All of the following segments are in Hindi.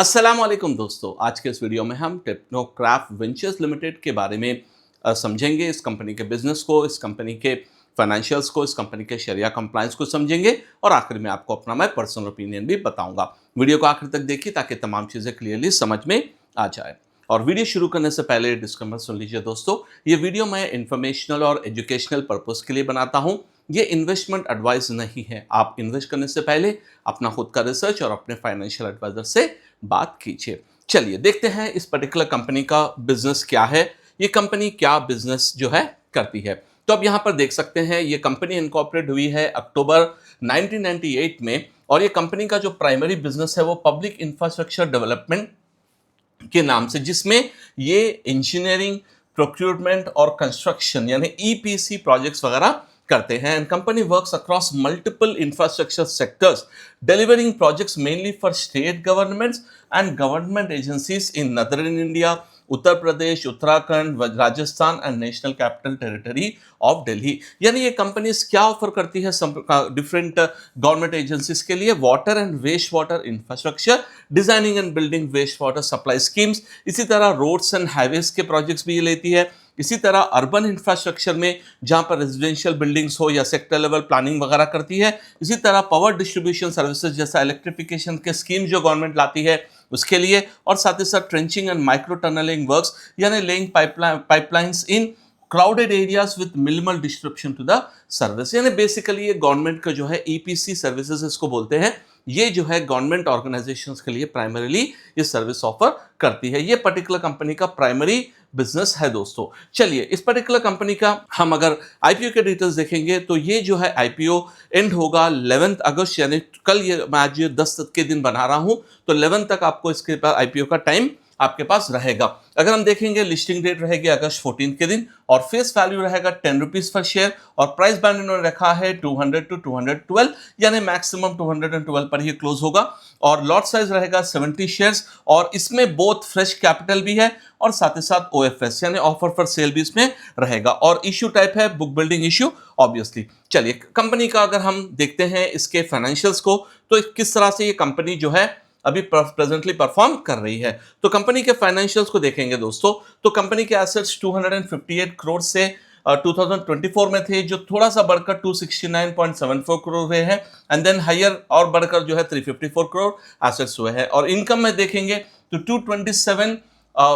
अस्सलाम वालेकुम दोस्तों। आज के इस वीडियो में हम टेक्नोक्राफ्ट वेंचर्स लिमिटेड के बारे में समझेंगे। इस कंपनी के बिजनेस को, इस कंपनी के फाइनेंशियल्स को, इस कंपनी के शरिया कंप्लायंस को समझेंगे और आखिर में आपको अपना मैं पर्सनल ओपिनियन भी बताऊंगा। वीडियो को आखिर तक देखिए ताकि तमाम चीज़ें क्लियरली समझ में आ जाए। और वीडियो शुरू करने से पहले डिस्क्लेमर सुन लीजिए दोस्तों, ये वीडियो मैं इन्फॉर्मेशनल और एजुकेशनल पर्पस के लिए बनाता हूँ। ये इन्वेस्टमेंट एडवाइस नहीं है। आप इन्वेस्ट करने से पहले अपना खुद का रिसर्च और अपने फाइनेंशियल एडवाइजर से बात कीजिए। चलिए देखते हैं इस पर्टिकुलर कंपनी का बिजनेस क्या है, ये कंपनी क्या बिजनेस जो है करती है। तो अब यहाँ पर देख सकते हैं ये कंपनी इनकॉर्पोरेट हुई है अक्टूबर 1998 में और ये कंपनी का जो प्राइमरी बिजनेस है वो पब्लिक इंफ्रास्ट्रक्चर डेवलपमेंट के नाम से, जिसमें ये इंजीनियरिंग, प्रोक्योरमेंट और कंस्ट्रक्शन यानी ईपीसी प्रोजेक्ट्स वगैरह करते हैं। And company works across multiple infrastructure sectors delivering projects mainly for state governments and government agencies in northern India, Uttar Pradesh, Uttarakhand, Rajasthan and national capital territory of Delhi. यानी ये कंपनीज क्या ऑफर करती है डिफरेंट गवर्नमेंट एजेंसीज के लिए? Water and waste water infrastructure, designing and building waste water supply schemes, इसी तरह रोड्स एंड हाईवेज के प्रोजेक्ट्स भी ये लेती है। इसी तरह अर्बन इंफ्रास्ट्रक्चर में जहां पर रेजिडेंशियल बिल्डिंग्स हो या सेक्टर लेवल प्लानिंग वगैरह करती है। इसी तरह पावर डिस्ट्रीब्यूशन सर्विसेज जैसा इलेक्ट्रिफिकेशन के स्कीम जो गवर्नमेंट लाती है उसके लिए, और साथ ही साथ trenching and micro tunneling works यानी laying pipelines in crowded areas with minimal disruption to the service. यानी बेसिकली ये गवर्नमेंट का जो है ईपीसी सर्विसेज इसको बोलते हैं, ये जो है गवर्नमेंट ऑर्गेनाइजेशंस के लिए प्राइमरीली ये सर्विस ऑफर करती है। ये पर्टिकुलर कंपनी का प्राइमरी बिजनेस है दोस्तों। चलिए इस पर्टिकुलर कंपनी का हम अगर आईपीओ के डिटेल्स देखेंगे तो ये जो है आईपीओ एंड होगा 11 अगस्त, यानी कल, ये मैं आज 10 के दिन बना रहा हूं तो 11 तक आपको इसके पास आईपीओ का टाइम आपके पास रहेगा। अगर हम देखेंगे लिस्टिंग डेट रहेगी अगस्त 14 के दिन और फेस वैल्यू रहेगा 10 रुपीज पर शेयर और प्राइस बैंड इन्होंने रखा है 200 टू 212, यानी मैक्सिमम 212 पर ही क्लोज होगा। और लॉट साइज रहेगा 70 शेयर्स और इसमें बोथ फ्रेश कैपिटल भी है और साथ ही साथ ओएफएस यानी ऑफर फॉर सेल भी इसमें रहेगा। और इश्यू टाइप है बुक बिल्डिंग इश्यू ऑब्वियसली। चलिए कंपनी का अगर हम देखते हैं इसके फाइनेंशियल्स को तो किस तरह से ये कंपनी जो है अभी प्रेजेंटली परफॉर्म कर रही है। तो कंपनी के फाइनेंशियल्स को देखेंगे दोस्तों तो कंपनी के एसेट्स 258 करोड़ से 2024 में थे, जो थोड़ा सा बढ़कर 269.74 करोड़ हुए हैं एंड देन हायर और बढ़कर जो है 354 करोड़ एसेट्स हुए हैं। और इनकम में देखेंगे तो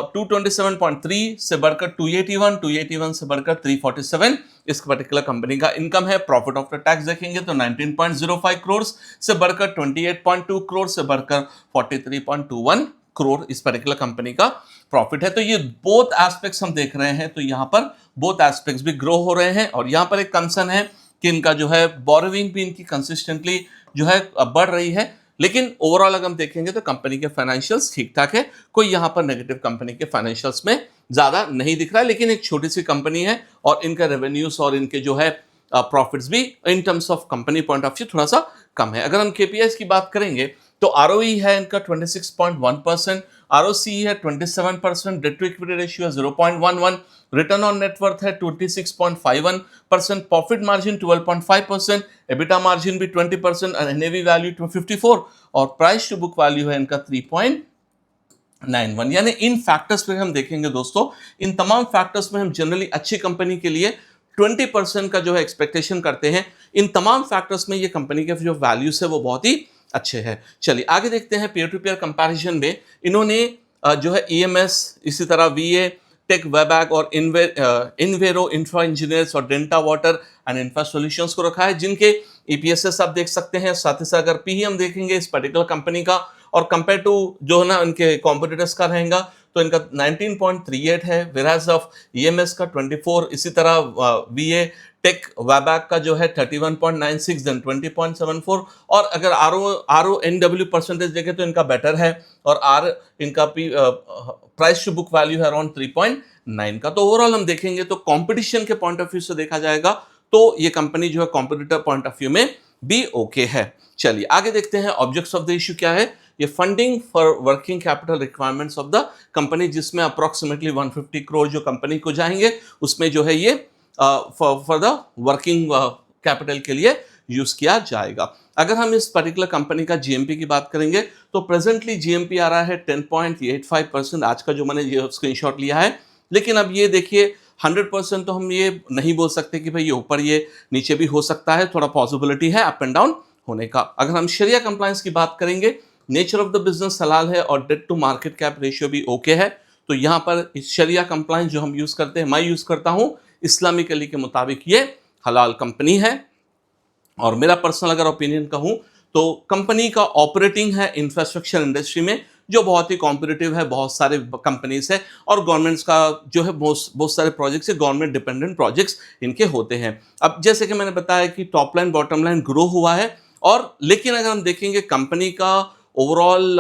227.3 से बढ़कर 281 से बढ़कर 347 इस पर्टिकुलर कंपनी का इनकम है। प्रॉफिट आफ्टर टैक्स देखेंगे तो 19.05 करोड़ से बढ़कर 28.2 करोड़ से बढ़कर 43.21 करोड़ इस पर्टिकुलर कंपनी का प्रॉफिट है। तो ये बोथ एस्पेक्ट्स हम देख रहे हैं, तो यहाँ पर बोथ एस्पेक्ट्स भी ग्रो हो रहे हैं। और यहाँ पर एक कंसर्न है कि इनका जो है बोरोविंग भी इनकी कंसिस्टेंटली जो है बढ़ रही है, लेकिन ओवरऑल अगर हम देखेंगे तो कंपनी के फाइनेंशियल्स ठीक ठाक है। कोई यहाँ पर नेगेटिव कंपनी के फाइनेंशियल्स में ज्यादा नहीं दिख रहा है, लेकिन एक छोटी सी कंपनी है और इनका रेवेन्यूज और इनके जो है प्रॉफिट्स भी in terms of company point of view थोड़ा सा कम है। अगर हम केपीआईज की बात करेंगे तो आरओई है इनका 26.1%, आरओसी है 27%, डेट टू इक्विटी रेशियो है 0.11, रिटर्न ऑन नेटवर्थ है 26.51%, प्रॉफिट मार्जिन 12.5%, एबिटा मार्जिन भी 20% और एनएवी वैल्यू 54 और प्राइस टू बुक वैल्यू है इनका 3.91। यानी इन फैक्टर्स पे हम देखेंगे दोस्तों, इन तमाम फैक्टर्स में हम जनरली अच्छी कंपनी के लिए 20% का जो है एक्सपेक्टेशन करते हैं। इन तमाम फैक्टर्स में ये कंपनी के जो वैल्यूज है वो बहुत ही अच्छे हैं। चलिए आगे देखते हैं। पेयर टू पेयर कंपैरिजन में इन्होंने जो है ईएमएस, इसी तरह वीए, टेक वेबैक और इन्वेरो इंफ्रा इंजीनियर्स और Denta water and infra solutions को रखा है, जिनके ईपीएसएस आप देख सकते हैं। साथ ही साथ अगर पीई हम देखेंगे इस पर्टिकुलर कंपनी का और कंपेयर टू जो है ना इनके कॉम्पिटिटर्स का रहेगा तो इनका 19.38 है, वेराज ऑफ ईएमएस का 24, इसी तरह वीए टेक वेबैक का जो है 31.96 देन 20.74 और अगर आरओ एनडब्ल्यू परसेंटेज देखें तो इनका बेटर है और इनका प्राइस टू बुक वैल्यू है अराउंड 3.9 का। तो ओवरऑल हम देखेंगे तो कंपटीशन के पॉइंट ऑफ व्यू से देखा जाएगा तो ये कंपनी जो है कॉम्पिटिटर पॉइंट ऑफ व्यू में भी ओके है। चलिए आगे देखते हैं ऑब्जेक्ट्स ऑफ द इशू क्या है। ये funding for working capital requirements of the company, जिसमें अप्रोक्सीमेटली 150 करोड़ जो कंपनी को जाएंगे उसमें जो है ये फॉर द वर्किंग कैपिटल के लिए यूज़ किया जाएगा। अगर हम इस पर्टिकुलर कंपनी का जीएमपी की बात करेंगे तो प्रेजेंटली जीएमपी आ रहा है 10.85%, आज का जो मैंने ये स्क्रीनशॉट लिया है। लेकिन अब ये देखिए 100% तो हम ये नहीं बोल सकते कि भाई ये ऊपर ये नीचे भी हो सकता है, थोड़ा पॉसिबिलिटी है अप एंड डाउन होने का। अगर हम शरिया कंप्लायंस की बात करेंगे, नेचर ऑफ द बिजनेस हलाल है और debt to market cap ratio भी ओके है, तो यहाँ पर इस शरिया कंप्लायंस जो हम यूज़ करते हैं, मैं यूज़ करता हूँ, इस्लामिकली के मुताबिक ये हलाल कंपनी है। और मेरा पर्सनल अगर ओपिनियन कहूँ तो कंपनी का ऑपरेटिंग है इंफ्रास्ट्रक्चर इंडस्ट्री में, जो बहुत ही कॉम्पिटिटिव है, बहुत सारे कंपनीज है और गवर्नमेंट्स का जो है बहुत बहुत सारे प्रोजेक्ट्स है, गवर्नमेंट डिपेंडेंट प्रोजेक्ट्स इनके होते हैं। अब जैसे कि मैंने बताया कि top line bottom line grow हुआ है, और लेकिन अगर हम देखेंगे कंपनी का ओवरऑल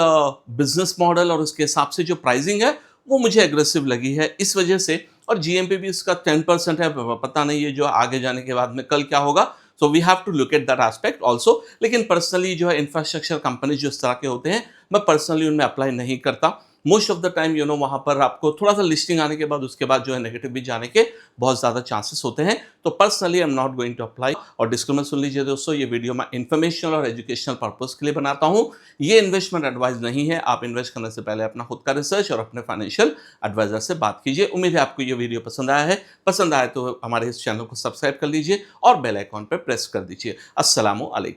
बिजनेस मॉडल और उसके हिसाब से जो प्राइसिंग है वो मुझे एग्रेसिव लगी है इस वजह से। और जीएमपी भी इसका 10% है, पता नहीं है जो आगे जाने के बाद में कल क्या होगा। So we have to look at that aspect also. लेकिन पर्सनली जो है इंफ्रास्ट्रक्चर कंपनी जो इस तरह के होते हैं, मैं पर्सनली उनमें अप्लाई नहीं करता। मोस्ट ऑफ द टाइम वहाँ पर आपको थोड़ा सा लिस्टिंग आने के बाद उसके बाद जो है नेगेटिव भी जाने के बहुत ज़्यादा चांसेस होते हैं। तो personally I am not going to apply. और डिस्क्लेमर सुन लीजिए दोस्तों, ये वीडियो मैं इन्फॉर्मेशनल और एजुकेशनल पर्पस के लिए बनाता हूँ, ये इन्वेस्टमेंट एडवाइस नहीं है। आप इन्वेस्ट करने से पहले अपना खुद का रिसर्च और अपने फाइनेंशियल एडवाइजर से बात कीजिए। उम्मीद है आपको ये वीडियो पसंद आया है। पसंद आए तो हमारे इस चैनल को सब्सक्राइब कर लीजिए और बेल आइकॉन पर प्रेस कर दीजिए। अस्सलामु अलैकुम।